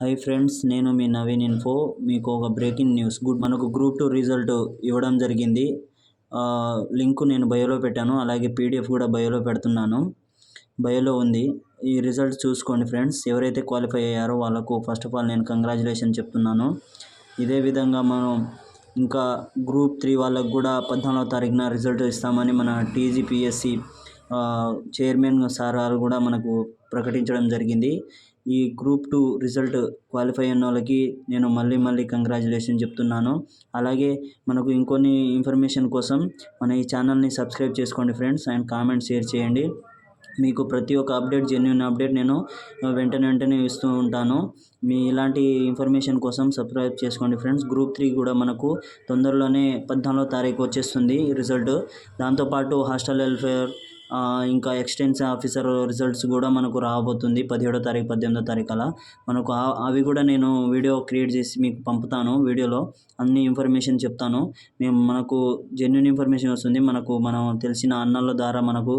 Hi friends, నేను మీ Naveen info. మీకు ఒక బ్రేకింగ్ న్యూస్. మనకు గ్రూప్ 2 రిజల్ట్ ఇవ్వడం జరిగింది. లింక్ నేను బయోలో పెట్టాను, అలాగే పీడిఎఫ్ కూడా బయోలో పెడుతున్నాను. బయోలో ఉంది. ఈ రిజల్ట్ చూసుకోండి ఫ్రెండ్స్. ఎవరైతే క్వాలిఫై అయ్యారో వాళ్ళకు ఫస్ట్ ఆఫ్ ఆల్ నేను కంగ్రాచులేషన్ చెప్తున్నాను. ఇదే విధంగా మనం ఇంకా గ్రూప్ 3 వాళ్ళకు కూడా 14వ తారీఖున రిజల్ట్ ఇస్తామని మన టీజీపీఎస్సి చైర్మన్ సార్ కూడా మనకు ప్రకటించడం జరిగింది. ఈ గ్రూప్ 2 రిజల్ట్ క్వాలిఫై అయిన వాళ్ళకి నేను మళ్ళీ కంగ్రాచులేషన్ చెప్తున్నాను. అలాగే మనకు ఇంకొన్ని ఇన్ఫర్మేషన్ కోసం మన ఈ ఛానల్ని సబ్స్క్రైబ్ చేసుకోండి ఫ్రెండ్స్, అండ్ కామెంట్ షేర్ చేయండి. మీకు ప్రతి ఒక్క అప్డేట్, జెన్యూన్ అప్డేట్ నేను వెంటనే ఇస్తూ ఉంటాను. మీ ఇలాంటి ఇన్ఫర్మేషన్ కోసం సబ్స్క్రైబ్ చేసుకోండి ఫ్రెండ్స్. గ్రూప్ 3 కూడా మనకు తొందరలోనే 14వ తారీఖు వచ్చేస్తుంది రిజల్ట్. దాంతోపాటు హాస్టల్ వెల్ఫేర్ ఇంకా ఎక్స్టెన్షన్ ఆఫీసర్ రిజల్ట్స్ కూడా మనకు రాబోతుంది 17వ తారీఖు 18వ తారీఖు అలా. మనకు అవి కూడా నేను వీడియో క్రియేట్ చేసి మీకు పంపుతాను. వీడియోలో అన్ని ఇన్ఫర్మేషన్ చెప్తాను. మనకు జెన్యూన్ ఇన్ఫర్మేషన్ వస్తుంది. మనం తెలిసిన అన్నల ద్వారా, మనకు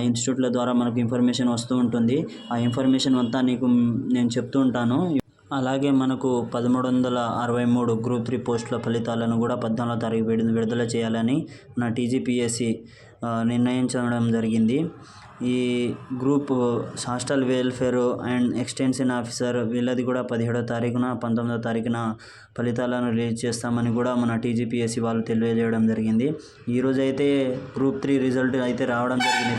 ఇన్స్టిట్యూట్ల ద్వారా మనకు ఇన్ఫర్మేషన్ వస్తూ ఉంటుంది. ఆ ఇన్ఫర్మేషన్ అంతా నేను చెప్తూ ఉంటాను. అలాగే మనకు 1363 గ్రూప్ 3 పోస్టుల ఫలితాలను కూడా 14వ తారీఖు విడుదల చేయాలని మన టీజీపీఎస్సి నిర్ణయించడం జరిగింది. ఈ group hostel welfare and extension officer వీళ్ళది కూడా 17వ తారీఖున 19వ తారీఖున ఫలితాలను రిలీజ్ చేస్తామని కూడా మన టీజీపీఎస్సి వాళ్ళు తెలియజేయడం జరిగింది. ఈరోజు అయితే గ్రూప్ 3 రిజల్ట్ అయితే రావడం జరిగింది.